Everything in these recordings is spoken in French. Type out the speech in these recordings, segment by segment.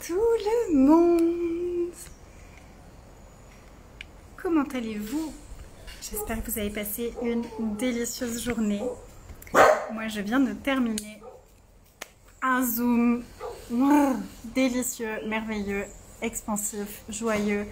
tout le monde. Comment allez-vous? J'espère que vous avez passé une délicieuse journée. Moi, je viens de terminer un Zoom délicieux, merveilleux, expansif, joyeux,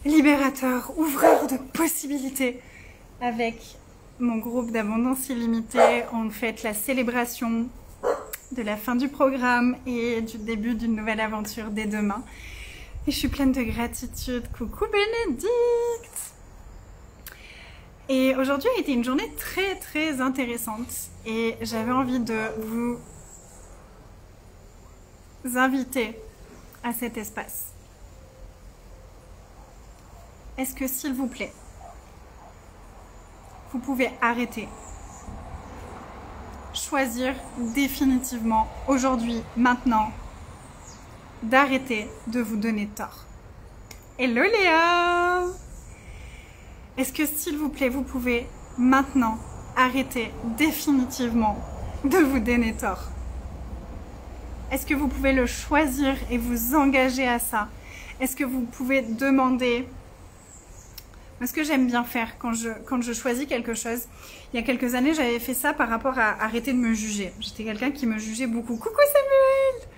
libérateur, ouvreur de possibilités avec mon groupe d'abondance illimitée. On fête la célébration de la fin du programme et du début d'une nouvelle aventure dès demain. Et je suis pleine de gratitude. Coucou Bénédicte! Et aujourd'hui a été une journée très intéressante et j'avais envie de vous inviter à cet espace. Est-ce que, s'il vous plaît, vous pouvez arrêter, choisir définitivement aujourd'hui, maintenant, d'arrêter de vous donner tort? Hello Léa! Est-ce que, s'il vous plaît, vous pouvez maintenant arrêter définitivement de vous donner tort? Est-ce que vous pouvez le choisir et vous engager à ça? Est-ce que vous pouvez demander... Ce que j'aime bien faire quand je choisis quelque chose, il y a quelques années, j'avais fait ça par rapport à arrêter de me juger. J'étais quelqu'un qui me jugeait beaucoup. Coucou Samuel!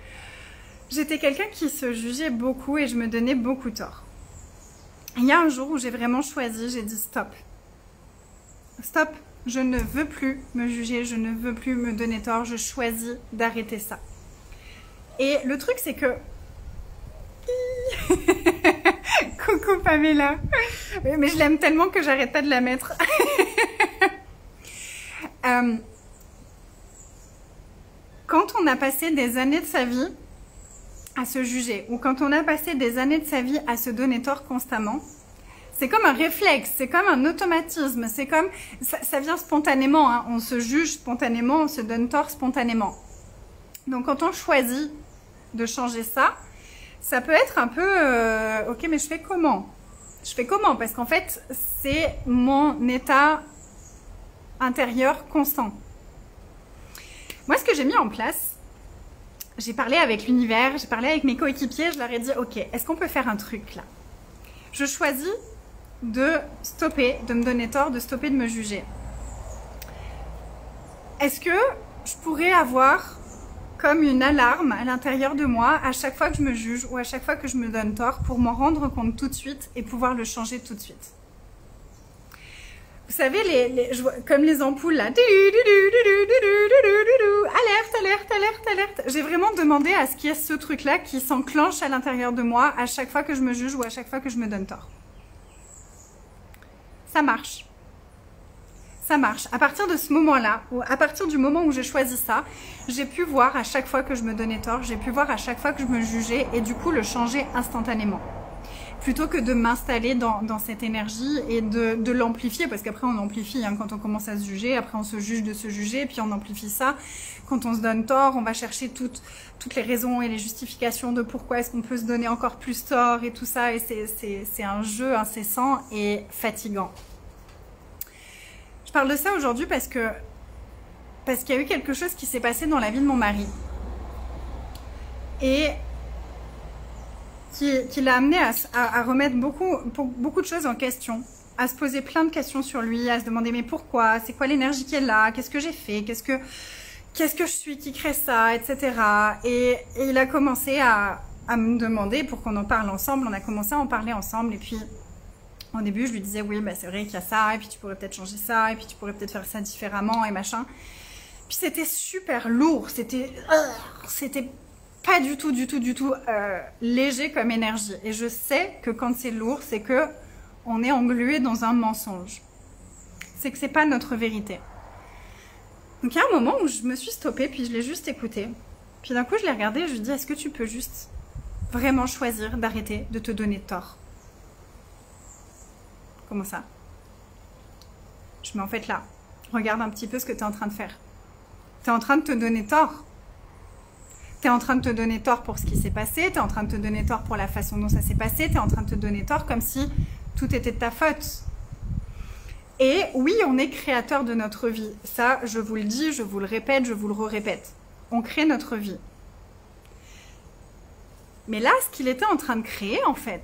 J'étais quelqu'un qui se jugeait beaucoup et je me donnais beaucoup tort. Il y a un jour où j'ai vraiment choisi, j'ai dit stop. Stop, je ne veux plus me juger, je ne veux plus me donner tort, je choisis d'arrêter ça. Et le truc c'est que... Coucou Pamela! Mais je l'aime tellement que j'arrête pas de la mettre. Quand on a passé des années de sa vie à se juger, ou quand on a passé des années de sa vie à se donner tort constamment, c'est comme un réflexe, c'est comme un automatisme, c'est comme... Ça vient spontanément, hein. On se juge spontanément, on se donne tort spontanément. Donc quand on choisit de changer ça, ça peut être un peu... ok, mais je fais comment? Je fais comment? Parce qu'en fait, c'est mon état intérieur constant. Moi, ce que j'ai mis en place, j'ai parlé avec l'univers, j'ai parlé avec mes coéquipiers, je leur ai dit, ok, est-ce qu'on peut faire un truc là? Je choisis de stopper, de me donner tort, de stopper de me juger. Est-ce que je pourrais avoir comme une alarme à l'intérieur de moi à chaque fois que je me juge ou à chaque fois que je me donne tort pour m'en rendre compte tout de suite et pouvoir le changer tout de suite? Vous savez, comme les ampoules là, alerte, alerte, alerte, alerte. J'ai vraiment demandé à ce qu'il y ait ce truc là qui s'enclenche à l'intérieur de moi à chaque fois que je me juge ou à chaque fois que je me donne tort. Ça marche. Ça marche. À partir de ce moment-là, ou à partir du moment où j'ai choisi ça, j'ai pu voir à chaque fois que je me donnais tort, j'ai pu voir à chaque fois que je me jugeais et du coup le changer instantanément. Plutôt que de m'installer dans cette énergie et de l'amplifier, parce qu'après on amplifie hein, quand on commence à se juger, après on se juge de se juger, puis on amplifie ça. Quand on se donne tort, on va chercher toutes les raisons et les justifications de pourquoi est-ce qu'on peut se donner encore plus tort et tout ça, et c'est un jeu incessant et fatigant. Je parle de ça aujourd'hui parce qu'il y a eu quelque chose qui s'est passé dans la vie de mon mari et qui l'a amené à remettre beaucoup de choses en question, à se poser plein de questions sur lui, à se demander mais pourquoi, c'est quoi l'énergie qui est là, qu'est-ce que j'ai fait, qu'est-ce que je suis qui crée ça, etc. Et il a commencé à me demander pour qu'on en parle ensemble, on a commencé à en parler ensemble et puis... Au début, je lui disais, oui, bah, c'est vrai qu'il y a ça, et puis tu pourrais peut-être changer ça, et puis tu pourrais peut-être faire ça différemment, et machin. Puis c'était super lourd, c'était pas du tout léger comme énergie. Et je sais que quand c'est lourd, c'est que on est englué dans un mensonge. C'est que c'est pas notre vérité. Donc il y a un moment où je me suis stoppée, puis je l'ai juste écouté. Puis d'un coup, je l'ai regardé et je lui ai dit, est-ce que tu peux juste vraiment choisir d'arrêter de te donner tort? Comment ça? Je mets en fait là. Regarde un petit peu ce que tu es en train de faire. Tu es en train de te donner tort. Tu es en train de te donner tort pour ce qui s'est passé. Tu es en train de te donner tort pour la façon dont ça s'est passé. Tu es en train de te donner tort comme si tout était de ta faute. Et oui, on est créateur de notre vie. Ça, je vous le dis, je vous le répète, je vous le répète. On crée notre vie. Mais là, ce qu'il était en train de créer, en fait,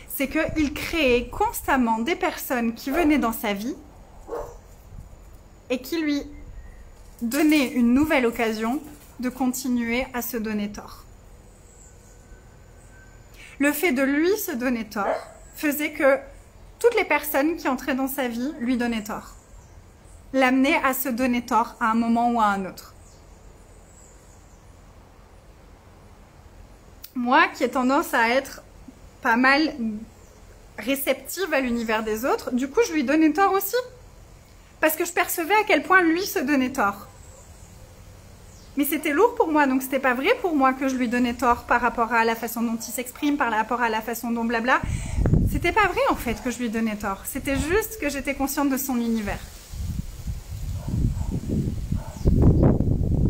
c'est qu'il créait constamment des personnes qui venaient dans sa vie et qui lui donnaient une nouvelle occasion de continuer à se donner tort. Le fait de lui se donner tort faisait que toutes les personnes qui entraient dans sa vie lui donnaient tort. L'amenaient à se donner tort à un moment ou à un autre. Moi, qui ai tendance à être pas mal réceptive à l'univers des autres, du coup, je lui donnais tort aussi. Parce que je percevais à quel point lui se donnait tort. Mais c'était lourd pour moi, donc c'était pas vrai pour moi que je lui donnais tort par rapport à la façon dont il s'exprime, par rapport à la façon dont blabla. C'était pas vrai en fait que je lui donnais tort. C'était juste que j'étais consciente de son univers.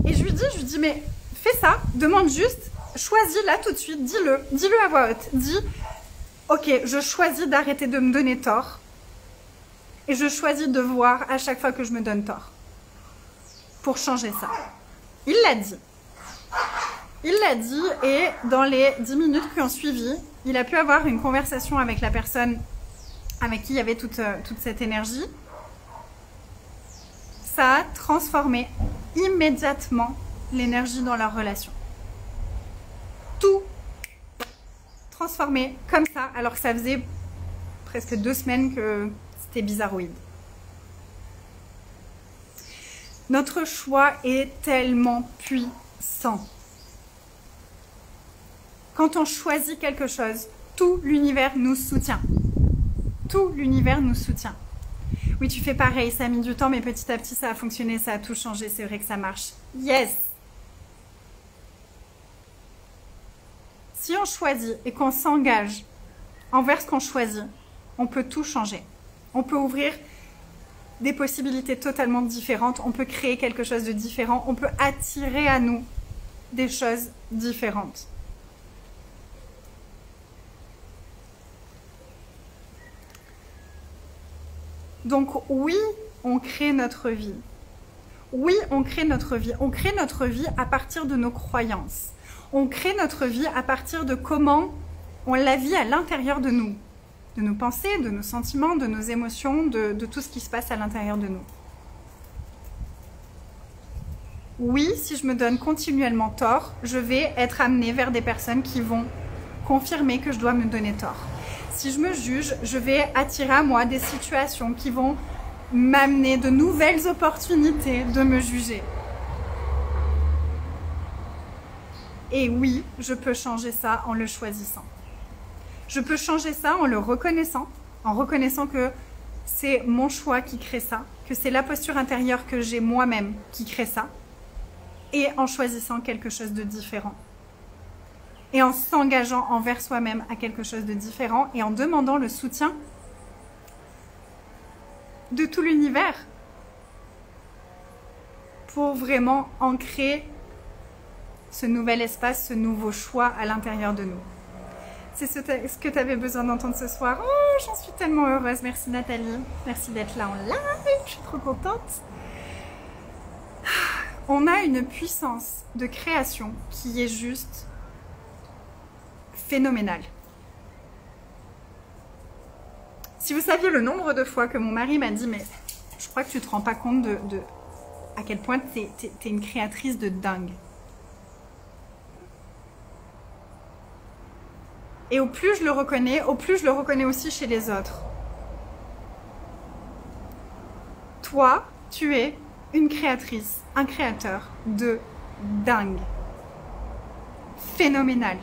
Et je lui dis, mais fais ça, demande juste, choisis là tout de suite, dis-le à voix haute. Dis, ok, je choisis d'arrêter de me donner tort. Et je choisis de voir à chaque fois que je me donne tort. Pour changer ça. Il l'a dit. Il l'a dit et dans les 10 minutes qui ont suivi, il a pu avoir une conversation avec la personne avec qui il y avait toute cette énergie. Ça a transformé immédiatement l'énergie dans leur relation. Tout transformé comme ça, alors que ça faisait presque 2 semaines que c'était bizarroïde. Notre choix est tellement puissant. Quand on choisit quelque chose, tout l'univers nous soutient. Tout l'univers nous soutient. Oui, tu fais pareil, ça a mis du temps, mais petit à petit, ça a fonctionné, ça a tout changé, c'est vrai que ça marche. Yes! Si on choisit et qu'on s'engage envers ce qu'on choisit, on peut tout changer. On peut ouvrir des possibilités totalement différentes, on peut créer quelque chose de différent, on peut attirer à nous des choses différentes. Donc oui, on crée notre vie. Oui, on crée notre vie. On crée notre vie à partir de nos croyances. On crée notre vie à partir de comment on la vit à l'intérieur de nous. De nos pensées, de nos sentiments, de nos émotions, de tout ce qui se passe à l'intérieur de nous. Oui, si je me donne continuellement tort, je vais être amenée vers des personnes qui vont confirmer que je dois me donner tort. Si je me juge, je vais attirer à moi des situations qui vont m'amener de nouvelles opportunités de me juger. Et oui, je peux changer ça en le choisissant. Je peux changer ça en le reconnaissant que c'est mon choix qui crée ça, que c'est la posture intérieure que j'ai moi-même qui crée ça, et en choisissant quelque chose de différent. Et en s'engageant envers soi-même à quelque chose de différent et en demandant le soutien de tout l'univers pour vraiment ancrer ce nouvel espace, ce nouveau choix à l'intérieur de nous. C'est ce que tu avais besoin d'entendre ce soir. Oh, j'en suis tellement heureuse. Merci Nathalie. Merci d'être là en live. Je suis trop contente. On a une puissance de création qui est juste phénoménale. Si vous saviez le nombre de fois que mon mari m'a dit « Mais je crois que tu ne te rends pas compte de à quel point tu es une créatrice de dingue. » Et au plus je le reconnais aussi chez les autres. Toi, tu es une créatrice, un créateur de dingue. Phénoménal.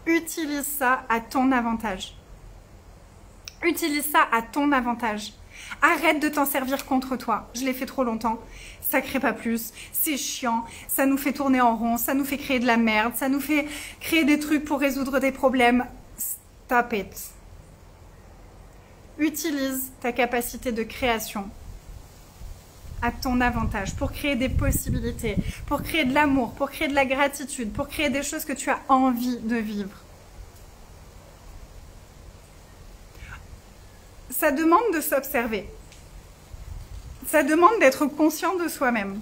Utilise ça à ton avantage. Utilise ça à ton avantage. Arrête de t'en servir contre toi. Je l'ai fait trop longtemps. Ça crée pas plus. C'est chiant. Ça nous fait tourner en rond. Ça nous fait créer de la merde. Ça nous fait créer des trucs pour résoudre des problèmes. Stop it. Utilise ta capacité de création à ton avantage pour créer des possibilités, pour créer de l'amour, pour créer de la gratitude, pour créer des choses que tu as envie de vivre. Ça demande de s'observer. Ça demande d'être conscient de soi-même.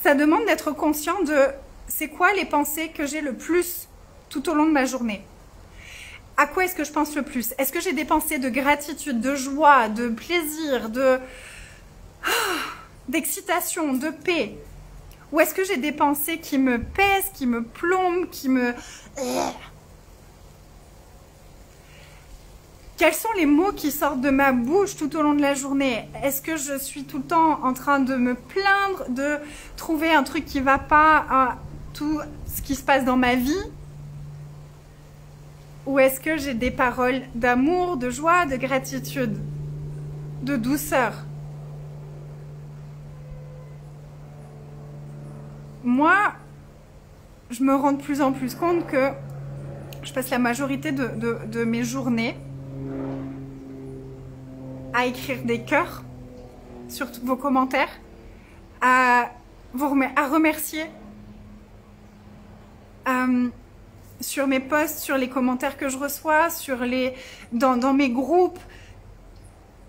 Ça demande d'être conscient de c'est quoi les pensées que j'ai le plus tout au long de ma journée? À quoi est-ce que je pense le plus? Est-ce que j'ai des pensées de gratitude, de joie, de plaisir, d'excitation, de paix? Ou est-ce que j'ai des pensées qui me pèsent, qui me plombent, qui me... Quels sont les mots qui sortent de ma bouche tout au long de la journée? Est-ce que je suis tout le temps en train de me plaindre, de trouver un truc qui ne va pas à tout ce qui se passe dans ma vie? Ou est-ce que j'ai des paroles d'amour, de joie, de gratitude, de douceur? Moi, je me rends de plus en plus compte que je passe la majorité de mes journées à écrire des cœurs sur vos commentaires, à remercier sur mes posts, sur les commentaires que je reçois, dans mes groupes.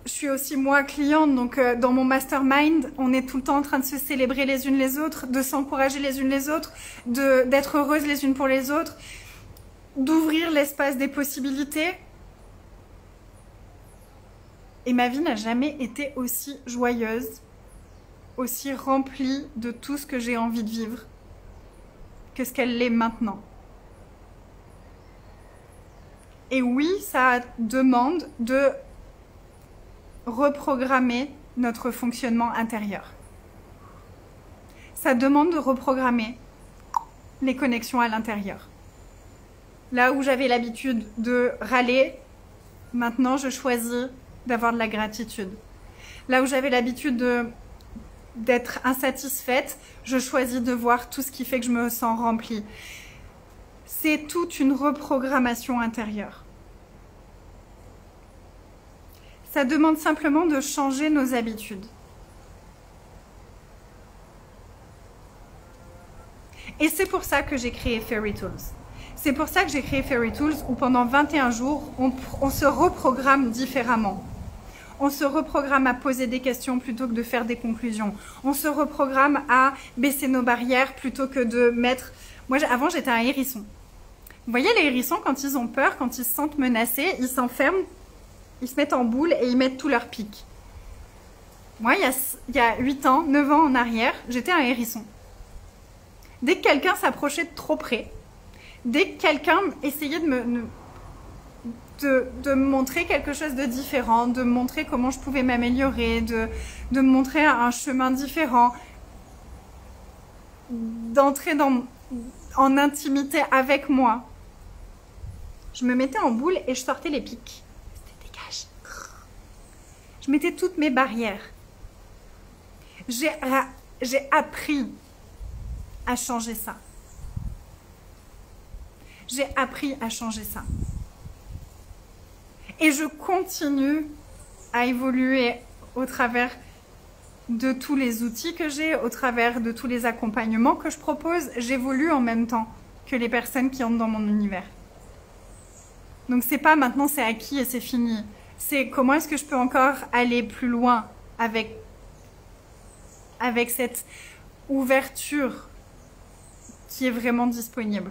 Je suis aussi moi cliente, donc dans mon mastermind, on est tout le temps en train de se célébrer les unes les autres, de s'encourager les unes les autres, d'être heureuses les unes pour les autres, d'ouvrir l'espace des possibilités. Et ma vie n'a jamais été aussi joyeuse, aussi remplie de tout ce que j'ai envie de vivre que ce qu'elle l'est maintenant. Et oui, ça demande de reprogrammer notre fonctionnement intérieur. Ça demande de reprogrammer les connexions à l'intérieur. Là où j'avais l'habitude de râler, maintenant je choisis d'avoir de la gratitude. Là où j'avais l'habitude d'être insatisfaite, je choisis de voir tout ce qui fait que je me sens remplie. C'est toute une reprogrammation intérieure. Ça demande simplement de changer nos habitudes. Et c'est pour ça que j'ai créé Fairy Tools. C'est pour ça que j'ai créé Fairy Tools où pendant 21 jours, on se reprogramme différemment. On se reprogramme à poser des questions plutôt que de faire des conclusions. On se reprogramme à baisser nos barrières plutôt que de mettre... Moi, avant, j'étais un hérisson. Vous voyez, les hérissons, quand ils ont peur, quand ils se sentent menacés, ils s'enferment, ils se mettent en boule et ils mettent tout leur pic. Moi, il y a 8 ans, 9 ans en arrière, j'étais un hérisson. Dès que quelqu'un s'approchait de trop près, dès que quelqu'un essayait de me montrer quelque chose de différent, de me montrer comment je pouvais m'améliorer, de me montrer un chemin différent, d'entrer en intimité avec moi, je me mettais en boule et je sortais les pics. C'était dégage. Je mettais toutes mes barrières. J'ai appris à changer ça. J'ai appris à changer ça. Et je continue à évoluer au travers de tous les outils que j'ai, au travers de tous les accompagnements que je propose. J'évolue en même temps que les personnes qui entrent dans mon univers. Donc c'est pas maintenant c'est acquis et c'est fini. C'est comment est-ce que je peux encore aller plus loin avec cette ouverture qui est vraiment disponible.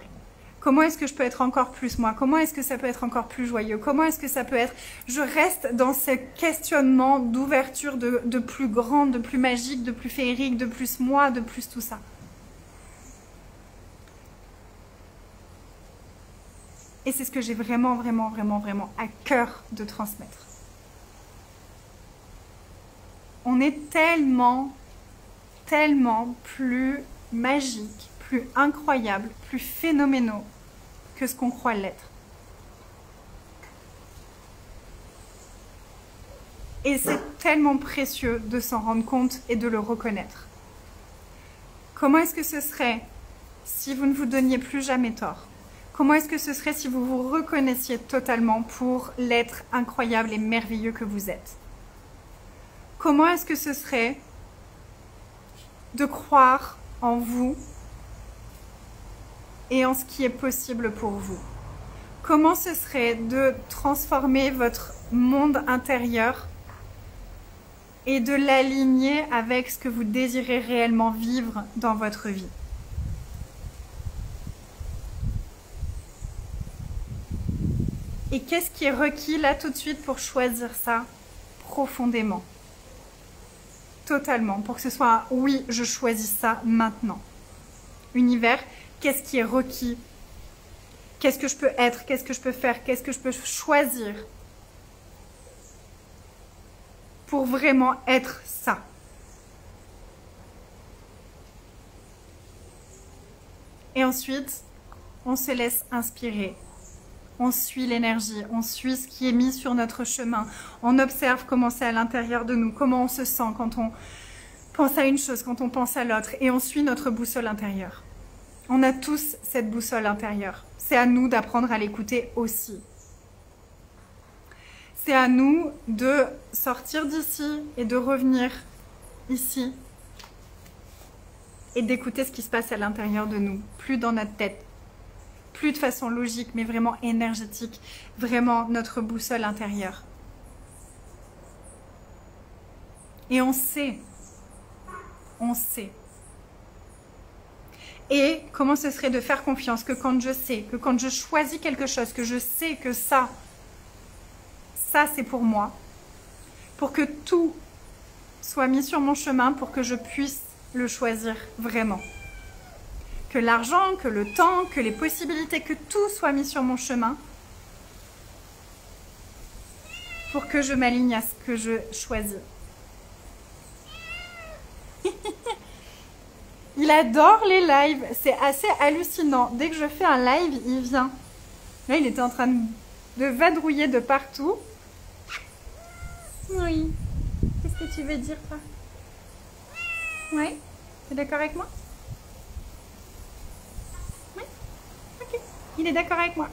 Comment est-ce que je peux être encore plus moi? Comment est-ce que ça peut être encore plus joyeux? Comment est-ce que ça peut être... Je reste dans ce questionnement d'ouverture de plus grand, de plus magique, de plus féerique, de plus moi, de plus tout ça. Et c'est ce que j'ai vraiment, vraiment, vraiment, vraiment à cœur de transmettre. On est tellement, tellement plus magique, plus incroyable, plus phénoménaux que ce qu'on croit l'être. Et c'est tellement précieux de s'en rendre compte et de le reconnaître. Comment est-ce que ce serait si vous ne vous donniez plus jamais tort? Comment est-ce que ce serait si vous vous reconnaissiez totalement pour l'être incroyable et merveilleux que vous êtes? Comment est-ce que ce serait de croire en vous et en ce qui est possible pour vous? Comment ce serait de transformer votre monde intérieur et de l'aligner avec ce que vous désirez réellement vivre dans votre vie? Et qu'est-ce qui est requis là tout de suite pour choisir ça profondément? Totalement, pour que ce soit un oui, je choisis ça maintenant. Univers, qu'est-ce qui est requis? Qu'est-ce que je peux être? Qu'est-ce que je peux faire? Qu'est-ce que je peux choisir pour vraiment être ça? Et ensuite, on se laisse inspirer. On suit l'énergie, on suit ce qui est mis sur notre chemin. On observe comment c'est à l'intérieur de nous, comment on se sent quand on pense à une chose, quand on pense à l'autre. Et on suit notre boussole intérieure. On a tous cette boussole intérieure. C'est à nous d'apprendre à l'écouter aussi. C'est à nous de sortir d'ici et de revenir ici. Et d'écouter ce qui se passe à l'intérieur de nous, plus dans notre tête, plus de façon logique, mais vraiment énergétique, vraiment notre boussole intérieure. Et on sait. Et comment ce serait de faire confiance que quand je sais, que quand je choisis quelque chose, que je sais que ça c'est pour moi, pour que tout soit mis sur mon chemin, pour que je puisse le choisir vraiment. Que l'argent, que le temps, que les possibilités, que tout soit mis sur mon chemin pour que je m'aligne à ce que je choisis. Il adore les lives, c'est assez hallucinant. Dès que je fais un live, il vient. Là, il était en train de vadrouiller de partout. Oui. Qu'est-ce que tu veux dire, toi? Ouais. T'es d'accord avec moi? Oui. Ok. Il est d'accord avec moi.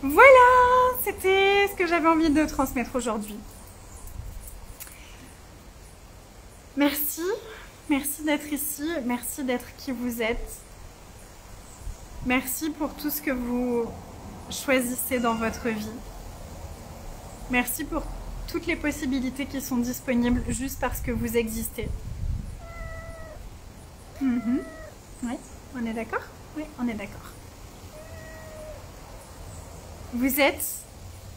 Voilà, c'était ce que j'avais envie de transmettre aujourd'hui. Merci. Merci d'être ici. Merci d'être qui vous êtes. Merci pour tout ce que vous choisissez dans votre vie. Merci pour toutes les possibilités qui sont disponibles juste parce que vous existez. Oui, on est d'accord? Oui, on est d'accord. Vous êtes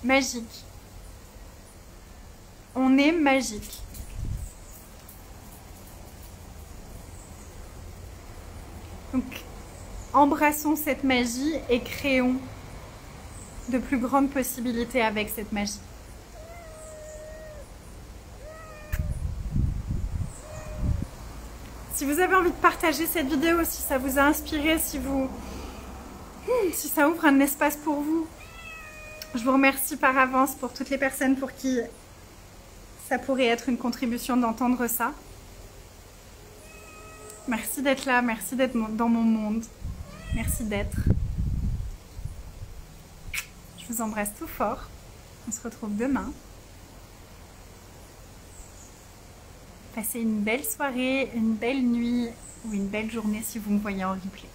magique. On est magique. Donc, embrassons cette magie et créons de plus grandes possibilités avec cette magie. Si vous avez envie de partager cette vidéo, si ça vous a inspiré, si ça ouvre un espace pour vous, je vous remercie par avance pour toutes les personnes pour qui ça pourrait être une contribution d'entendre ça. Merci d'être là, merci d'être dans mon monde. Merci d'être. Je vous embrasse tout fort. On se retrouve demain. Passez une belle soirée, une belle nuit ou une belle journée si vous me voyez en replay.